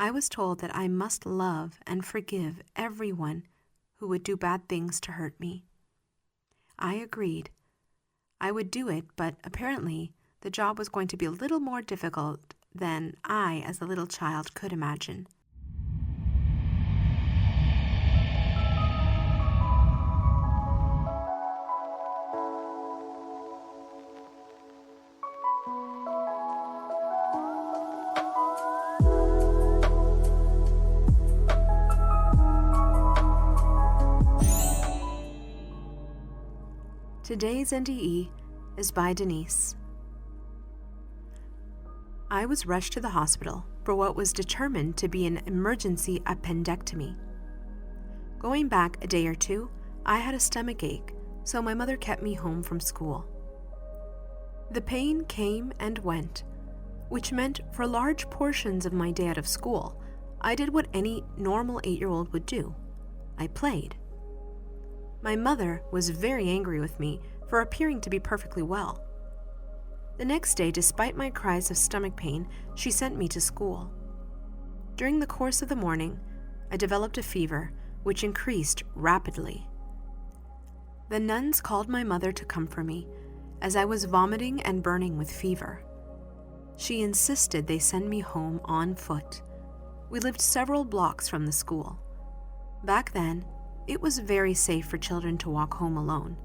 I was told that I must love and forgive everyone who would do bad things to hurt me. I agreed. I would do it, but apparently the job was going to be a little more difficult than I, as a little child, could imagine. Today's NDE is by Denise. I was rushed to the hospital for what was determined to be an emergency appendectomy. Going back a day or two, I had a stomach ache, so my mother kept me home from school. The pain came and went, which meant for large portions of my day out of school, I did what any normal 8-year-old would do. I played. My mother was very angry with me for appearing to be perfectly well. The next day, despite my cries of stomach pain, she sent me to school. During the course of the morning, I developed a fever, which increased rapidly. The nuns called my mother to come for me, as I was vomiting and burning with fever. She insisted they send me home on foot. We lived several blocks from the school. Back then, it was very safe for children to walk home alone.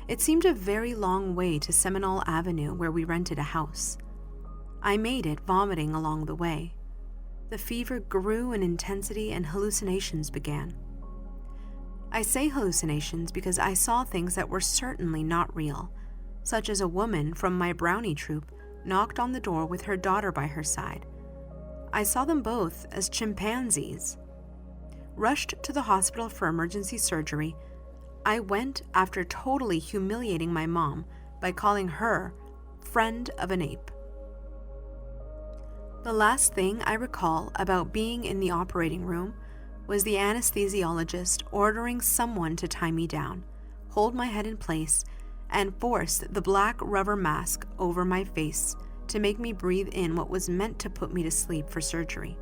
It seemed a very long way to Seminole Avenue, where we rented a house. I made it, vomiting along the way. The fever grew in intensity and hallucinations began. I say hallucinations because I saw things that were certainly not real, such as a woman from my brownie troupe knocked on the door with her daughter by her side. I saw them both as chimpanzees. Rushed to the hospital for emergency surgery, I went after totally humiliating my mom by calling her friend of an ape. The last thing I recall about being in the operating room was the anesthesiologist ordering someone to tie me down, hold my head in place, and force the black rubber mask over my face to make me breathe in what was meant to put me to sleep for surgery.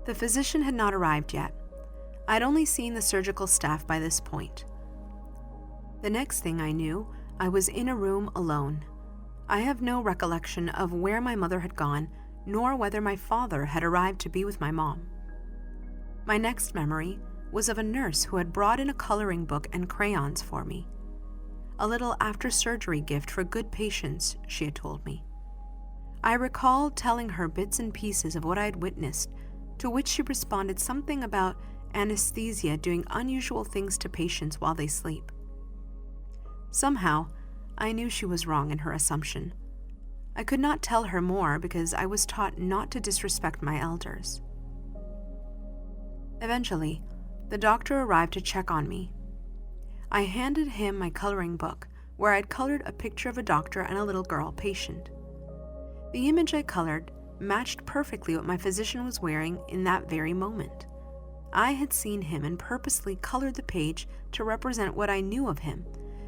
The physician had not arrived yet. I'd only seen the surgical staff by this point. The next thing I knew, I was in a room alone. I have no recollection of where my mother had gone, nor whether my father had arrived to be with my mom. My next memory was of a nurse who had brought in a coloring book and crayons for me. A little after-surgery gift for good patients, she had told me. I recall telling her bits and pieces of what I had witnessed, to which she responded something about anesthesia doing unusual things to patients while they sleep. Somehow, I knew she was wrong in her assumption. I could not tell her more because I was taught not to disrespect my elders. Eventually, the doctor arrived to check on me. I handed him my coloring book, where I'd colored a picture of a doctor and a little girl patient. The image I colored matched perfectly what my physician was wearing in that very moment. I had seen him and purposely colored the page to represent what I knew of him,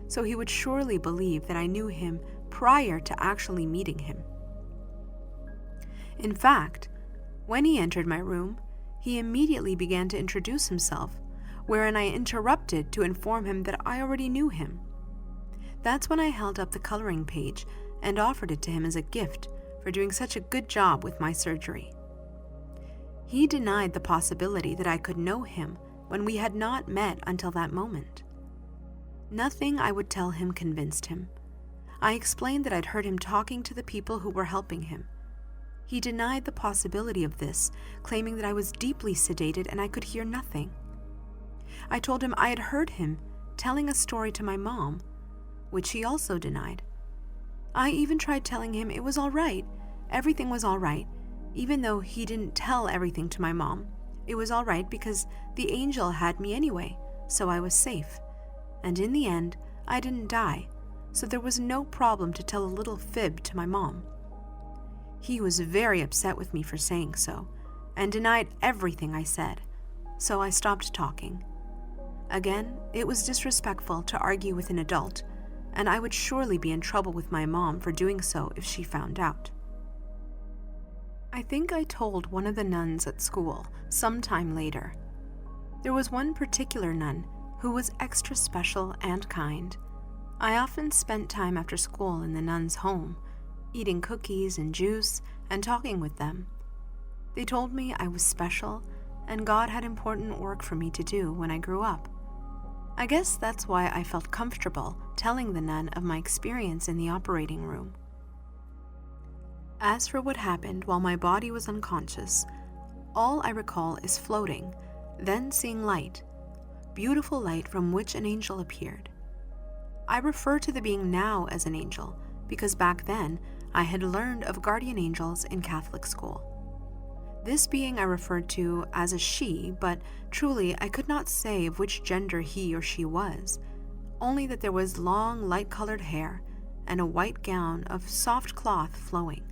so he would surely believe that I knew him prior to actually meeting him. In fact, when he entered my room, he immediately began to introduce himself, wherein I interrupted to inform him that I already knew him. That's when I held up the coloring page and offered it to him as a gift for doing such a good job with my surgery. He denied the possibility that I could know him when we had not met until that moment. Nothing I would tell him convinced him. I explained that I'd heard him talking to the people who were helping him. He denied the possibility of this, claiming that I was deeply sedated and I could hear nothing. I told him I had heard him telling a story to my mom, which he also denied. I even tried telling him it was all right, everything was all right, even though he didn't tell everything to my mom. It was all right because the angel had me anyway, so I was safe. And in the end, I didn't die, so there was no problem to tell a little fib to my mom. He was very upset with me for saying so, and denied everything I said, so I stopped talking. Again, it was disrespectful to argue with an adult, and I would surely be in trouble with my mom for doing so if she found out. I think I told one of the nuns at school sometime later. There was one particular nun who was extra special and kind. I often spent time after school in the nuns' home, eating cookies and juice and talking with them. They told me I was special and God had important work for me to do when I grew up. I guess that's why I felt comfortable telling the nun of my experience in the operating room. As for what happened while my body was unconscious, all I recall is floating, then seeing light, beautiful light from which an angel appeared. I refer to the being now as an angel because back then I had learned of guardian angels in Catholic school. This being I referred to as a she, but truly I could not say of which gender he or she was, only that there was long light-colored hair and a white gown of soft cloth flowing.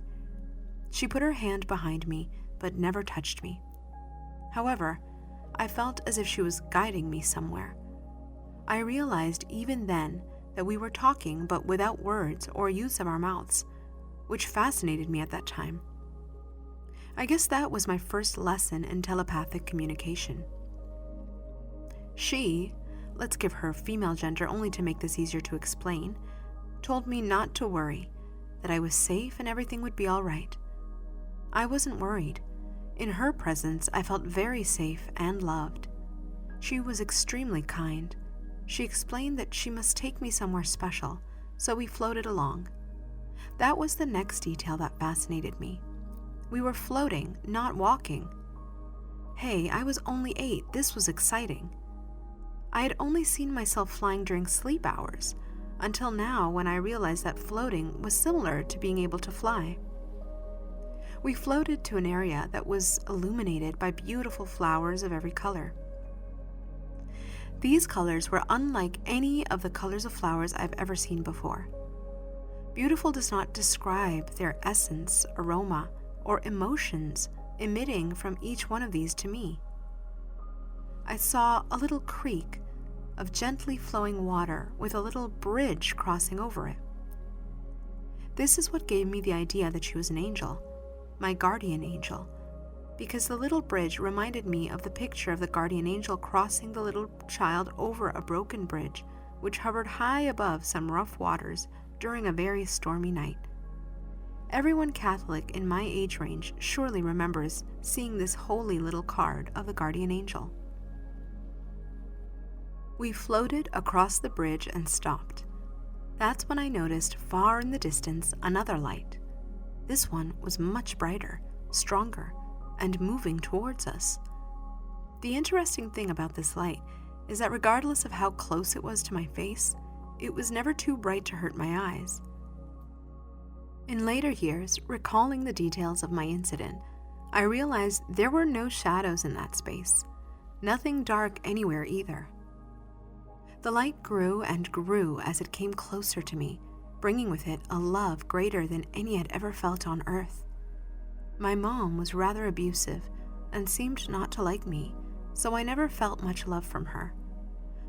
She put her hand behind me, but never touched me. However, I felt as if she was guiding me somewhere. I realized even then that we were talking but without words or use of our mouths, which fascinated me at that time. I guess that was my first lesson in telepathic communication. She, let's give her female gender only to make this easier to explain, told me not to worry, that I was safe and everything would be all right. I wasn't worried. In her presence, I felt very safe and loved. She was extremely kind. She explained that she must take me somewhere special, so we floated along. That was the next detail that fascinated me. We were floating, not walking. Hey, I was only 8. This was exciting. I had only seen myself flying during sleep hours, until now when I realized that floating was similar to being able to fly. We floated to an area that was illuminated by beautiful flowers of every color. These colors were unlike any of the colors of flowers I've ever seen before. Beautiful does not describe their essence, aroma, or emotions emitting from each one of these to me. I saw a little creek of gently flowing water with a little bridge crossing over it. This is what gave me the idea that she was an angel, my guardian angel, because the little bridge reminded me of the picture of the guardian angel crossing the little child over a broken bridge which hovered high above some rough waters during a very stormy night. Everyone Catholic in my age range surely remembers seeing this holy little card of the guardian angel. We floated across the bridge and stopped. That's when I noticed far in the distance another light. This one was much brighter, stronger, and moving towards us. The interesting thing about this light is that regardless of how close it was to my face, it was never too bright to hurt my eyes. In later years, recalling the details of my incident, I realized there were no shadows in that space, nothing dark anywhere either. The light grew and grew as it came closer to me, bringing with it a love greater than any I'd ever felt on earth. My mom was rather abusive and seemed not to like me, so I never felt much love from her.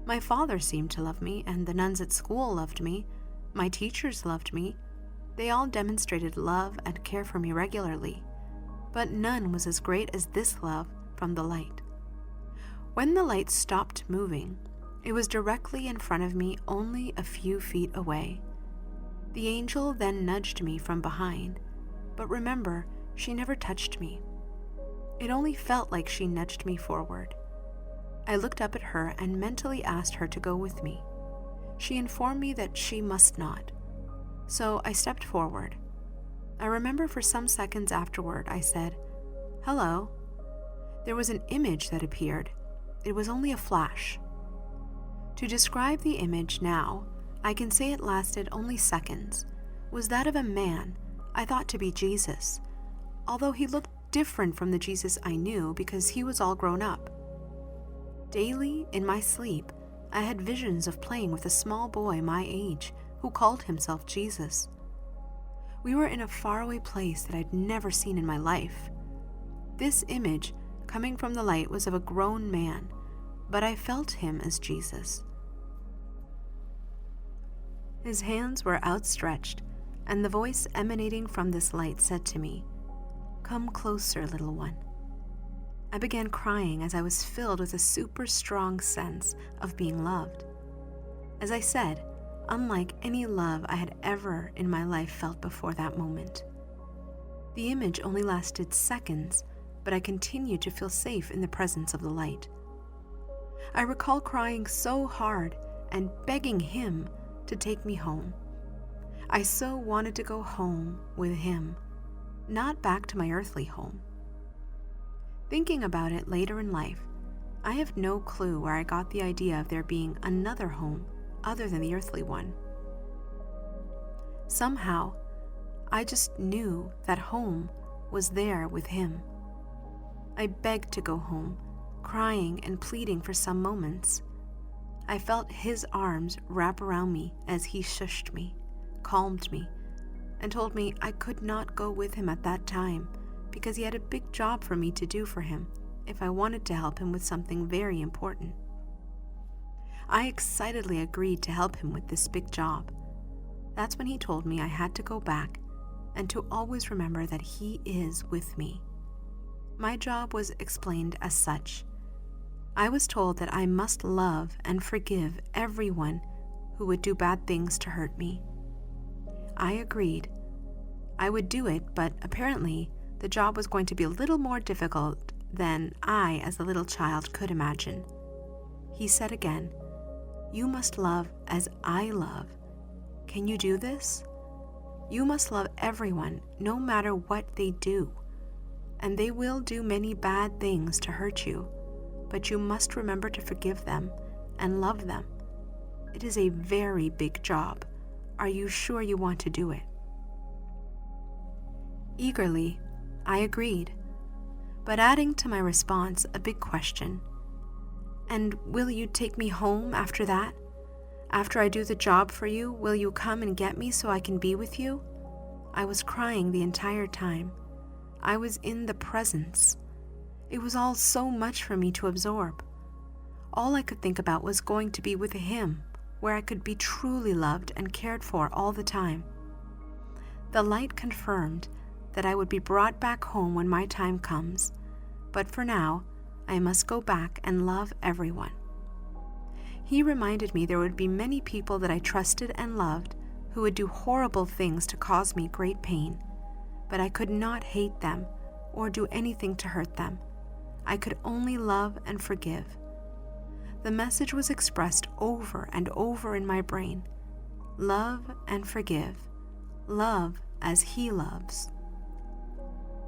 My father seemed to love me, and the nuns at school loved me. My teachers loved me. They all demonstrated love and care for me regularly, but none was as great as this love from the light. When the light stopped moving, it was directly in front of me, only a few feet away. The angel then nudged me from behind, but remember, she never touched me. It only felt like she nudged me forward. I looked up at her and mentally asked her to go with me. She informed me that she must not, so I stepped forward. I remember for some seconds afterward I said, "Hello." There was an image that appeared. It was only a flash. To describe the image now, I can say it lasted only seconds, was that of a man I thought to be Jesus, although he looked different from the Jesus I knew because he was all grown up. Daily, in my sleep, I had visions of playing with a small boy my age who called himself Jesus. We were in a faraway place that I'd never seen in my life. This image, coming from the light, was of a grown man, but I felt him as Jesus. His hands were outstretched, and the voice emanating from this light said to me, "Come closer, little one." I began crying as I was filled with a super strong sense of being loved. As I said, unlike any love I had ever in my life felt before that moment. The image only lasted seconds, but I continued to feel safe in the presence of the light. I recall crying so hard and begging him to take me home. I so wanted to go home with him, not back to my earthly home. Thinking about it later in life, I have no clue where I got the idea of there being another home other than the earthly one. Somehow, I just knew that home was there with him. I begged to go home, crying and pleading for some moments. I felt his arms wrap around me as he shushed me, calmed me, and told me I could not go with him at that time because he had a big job for me to do for him if I wanted to help him with something very important. I excitedly agreed to help him with this big job. That's when he told me I had to go back and to always remember that he is with me. My job was explained as such. I was told that I must love and forgive everyone who would do bad things to hurt me. I agreed. I would do it, but apparently the job was going to be a little more difficult than I, as a little child, could imagine. He said again, "You must love as I love. Can you do this? You must love everyone, no matter what they do. And they will do many bad things to hurt you, but you must remember to forgive them and love them. It is a very big job. Are you sure you want to do it?" Eagerly, I agreed, but adding to my response a big question. "And will you take me home after that? After I do the job for you, will you come and get me so I can be with you?" I was crying the entire time. I was in the presence. It was all so much for me to absorb. All I could think about was going to be with him, where I could be truly loved and cared for all the time. The light confirmed that I would be brought back home when my time comes, but for now, I must go back and love everyone. He reminded me there would be many people that I trusted and loved who would do horrible things to cause me great pain, but I could not hate them or do anything to hurt them. I could only love and forgive. The message was expressed over and over in my brain. Love and forgive. Love as he loves.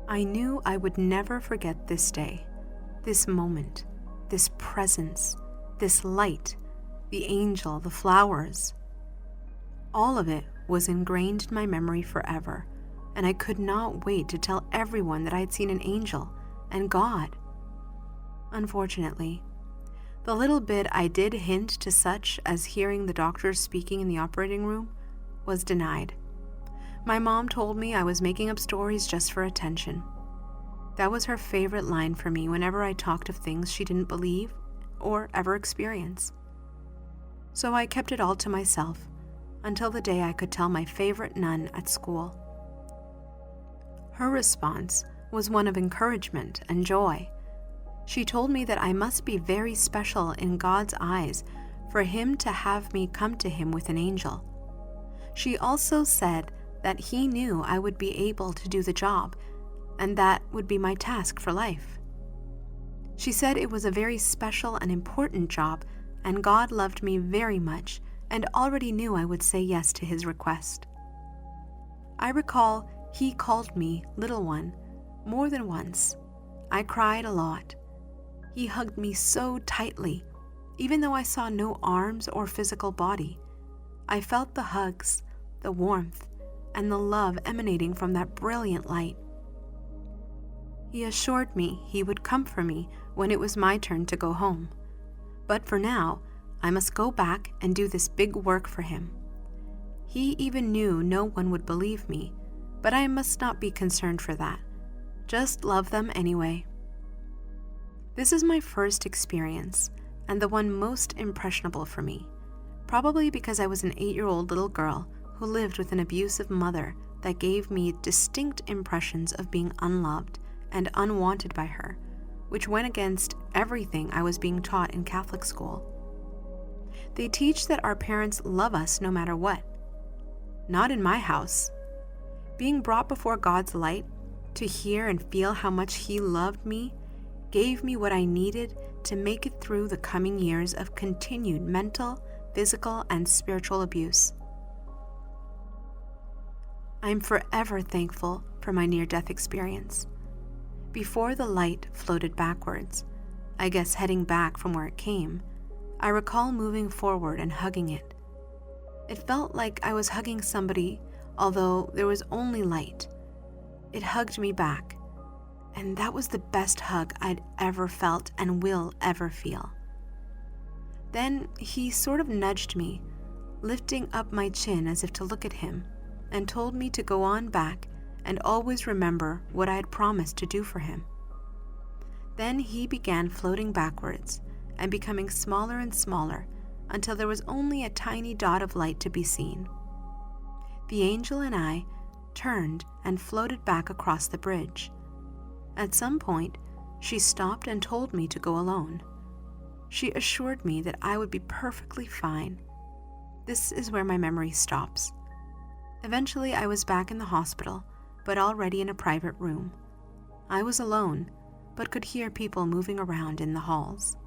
I knew I would never forget this day, this moment, this presence, this light, the angel, the flowers. All of it was ingrained in my memory forever, and I could not wait to tell everyone that I had seen an angel and God. Unfortunately, the little bit I did hint to, such as hearing the doctors speaking in the operating room, was denied. My mom told me I was making up stories just for attention. That was her favorite line for me whenever I talked of things she didn't believe or ever experience. So I kept it all to myself until the day I could tell my favorite nun at school. Her response was one of encouragement and joy. She told me that I must be very special in God's eyes for him to have me come to him with an angel. She also said that he knew I would be able to do the job, and that would be my task for life. She said it was a very special and important job, and God loved me very much and already knew I would say yes to his request. I recall he called me little one more than once. I cried a lot. He hugged me so tightly, even though I saw no arms or physical body. I felt the hugs, the warmth, and the love emanating from that brilliant light. He assured me he would come for me when it was my turn to go home. But for now, I must go back and do this big work for him. He even knew no one would believe me, but I must not be concerned for that. Just love them anyway. This is my first experience, and the one most impressionable for me, probably because I was an 8-year-old little girl who lived with an abusive mother that gave me distinct impressions of being unloved and unwanted by her, which went against everything I was being taught in Catholic school. They teach that our parents love us no matter what. Not in my house. Being brought before God's light to hear and feel how much He loved me gave me what I needed to make it through the coming years of continued mental, physical, and spiritual abuse. I am forever thankful for my near-death experience. Before the light floated backwards, I guess heading back from where it came, I recall moving forward and hugging it. It felt like I was hugging somebody, although there was only light. It hugged me back, and that was the best hug I'd ever felt and will ever feel. Then he sort of nudged me, lifting up my chin as if to look at him, and told me to go on back and always remember what I had promised to do for him. Then he began floating backwards and becoming smaller and smaller until there was only a tiny dot of light to be seen. The angel and I turned and floated back across the bridge. At some point, she stopped and told me to go alone. She assured me that I would be perfectly fine. This is where my memory stops. Eventually, I was back in the hospital, but already in a private room. I was alone, but could hear people moving around in the halls.